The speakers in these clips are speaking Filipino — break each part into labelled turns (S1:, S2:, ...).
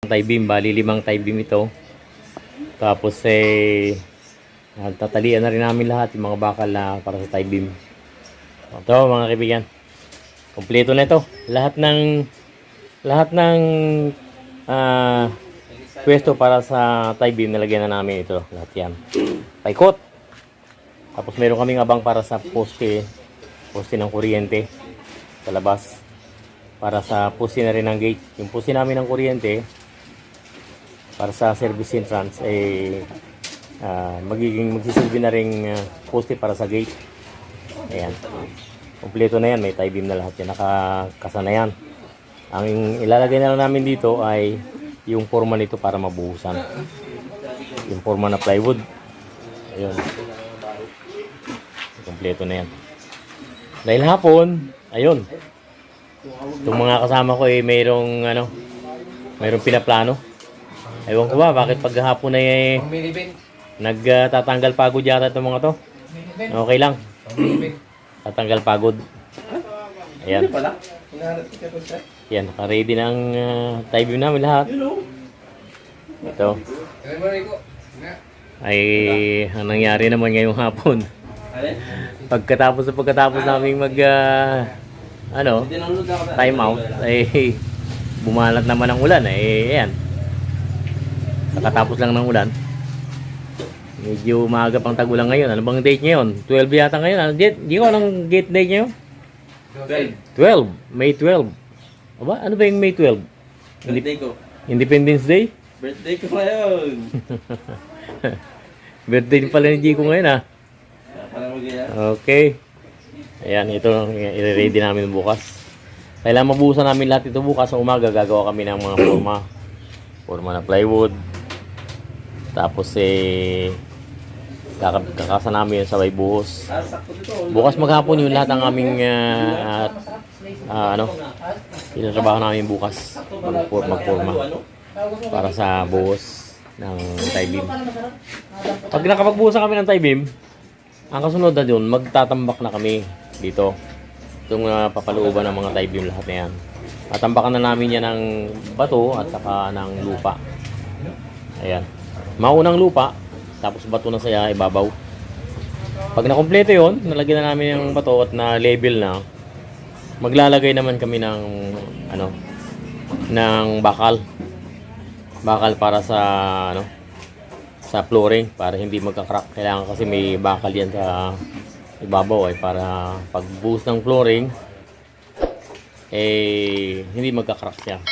S1: tie beam, bali 5 tie beam ito. Tapos tatalian na rin namin lahat yung mga bakal na para sa tie beam. Ito mga kaibigan, kompleto na ito. Lahat ng pwesto para sa tie beam nalagyan na namin ito. Lahat yan. Paikot. Tapos meron kaming abang para sa poste ng kuryente sa labas. Para sa poste na rin ng gate. Yung poste namin ng kuryente para sa service entrance magsisilbi na rin poste para sa gate. Ayan. Kompleto na yan. May tie beam na lahat yan. Nakakasa na yan. Ang ilalagay na lang namin dito ay yung forma nito para mabuhusan. Yung forma na plywood. Ayun. Kompleto na yan. Dahil hapon, ayun. Itong mga kasama ko mayroong pinaplano. Ewan ko ba, bakit paghapon ay nagtatanggal pagod yata itong mga to. Okay lang. Tatanggal pagod. Ayan. Yan, naka-ready na ang tie beam namin lahat. Ito. Ay, ang nangyari naman ngayong hapon. Pagkatapos namin time out, ay bumalat naman ang ulan. Ayan. Nakatapos lang ng ulan. Medyo maaga pang tagulang ngayon. Ano bang date ngayon? 12 yata ngayon. Ano date? Di ko anong date ngayon? 12. May 12. Aba, ano ba yung May 12?
S2: Birthday ko.
S1: Independence Day?
S2: Birthday ko ngayon.
S1: Birthday pala ni Jico ngayon Okay. Ayan, ito i-ready namin bukas. Kailangan mabuhusan namin lahat ito bukas. Sa umaga gagawa kami ng mga forma na plywood. Tapos kakasa namin yung sabay buhos. Bukas maghapon yun lahat ang aming tinatrabaho namin bukas. Magforma para sa buhos ng tie beam. Pag nakapagbuhos kami ng tie beam, ang kasunod na yun, magtatambak na kami dito. Itong papalooban ng mga tie beam lahat na yan. Tatambakan na namin yan ng bato at saka ng lupa. Ayan. Maunang lupa, tapos bato na sa ibabaw. Pag nakompleto yun, nalagyan na namin yung bato at na-label na, maglalagay naman kami ng bakal. Bakal para sa flooring para hindi magka-crack. Kailangan kasi may bakal yan sa ibabaw para pagbuhos ng flooring hindi magka-crack siya.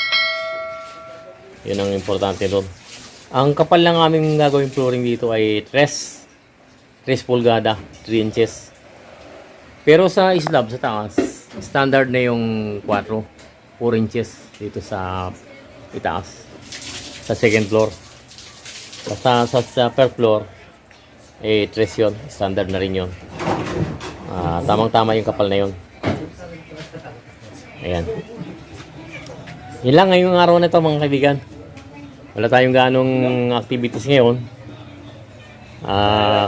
S1: Yun ang importante doon. Ang kapal lang aming gagawin flooring dito ay 3 pulgada, 3 inches. Pero sa slab sa taas, standard na yung 4 inches dito sa itaas. Sa second floor. Sa per floor 3 yun, standard na rin yun. Tamang-tama yung kapal na yun. Ayan. Yun lang ngayong araw na ito mga kaibigan. Wala tayong ganong activities ngayon.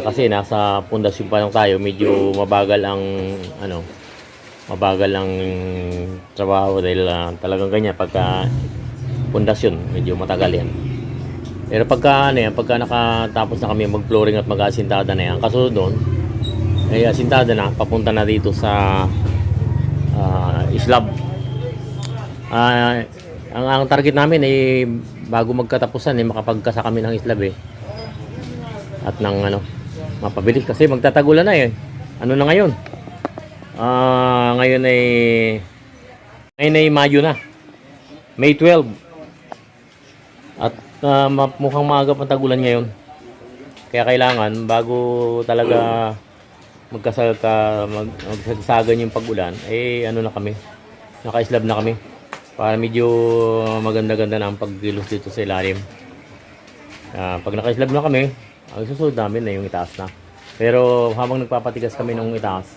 S1: Kasi nasa pundasyon pa lang tayo. Medyo mabagal ang trabaho dahil talagang ganyan pagka pundasyon, medyo matagal yan. Pero pagka nakatapos na kami mag-flooring at mag-asintada na yan, kasunod doon ay asintada na, papunta na dito sa slab. Ang target namin ay bago magkatapusan makapagkasa kami ng slab at ng mapabilis kasi magtatagulan na ano na ngayon? Ngayon ay Mayo na, May 12 at mukhang maaga pang tagulan ngayon, kaya kailangan bago talaga magsagsagan yung pag-ulan na kami, naka-slab na kami para medyo maganda-ganda na ang pagkilos dito sa ilalim. Pag naka-slab na kami, ang susunod namin na yung itaas na. Pero habang nagpapatigas kami ng itaas,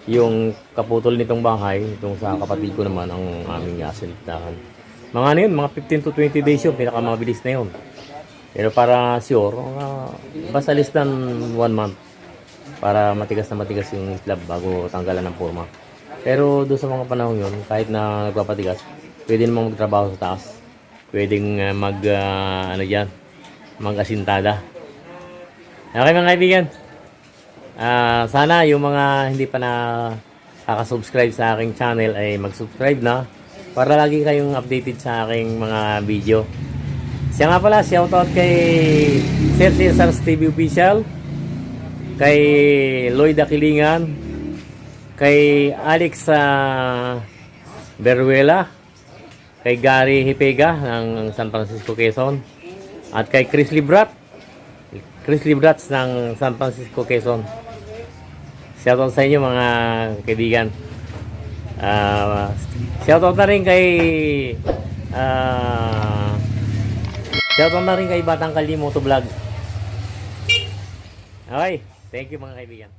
S1: yung kaputol nitong bahay, itong sa kapatid ko naman ang aming asintahan. Mga mga 15 to 20 days yun, pinakamabilis na yun. Pero para sure, basta less than 1 month para matigas na matigas yung slab bago tanggalan ng forma. Pero doon sa mga panahon yun, kahit na nagpapatigas, pwede namang magtrabaho sa taas. pwedeng ano diyan, mag-asintada. Okay mga kaibigan. Sana yung mga hindi pa nakaka-subscribe sa aking channel ay mag-subscribe na para lagi kayong updated sa aking mga video. Siya nga pala, shoutout kay Sir Cesar TV Official, kay Lloyd Akilingan, kay Alex Beruela, kay Gary Hipega ng San Francisco, Quezon, at kay Chris Librats ng San Francisco, Quezon. Shoutout sa inyo mga kaibigan. Shoutout na rin kay Batang Kali Motovlog. Okay, thank you mga kaibigan.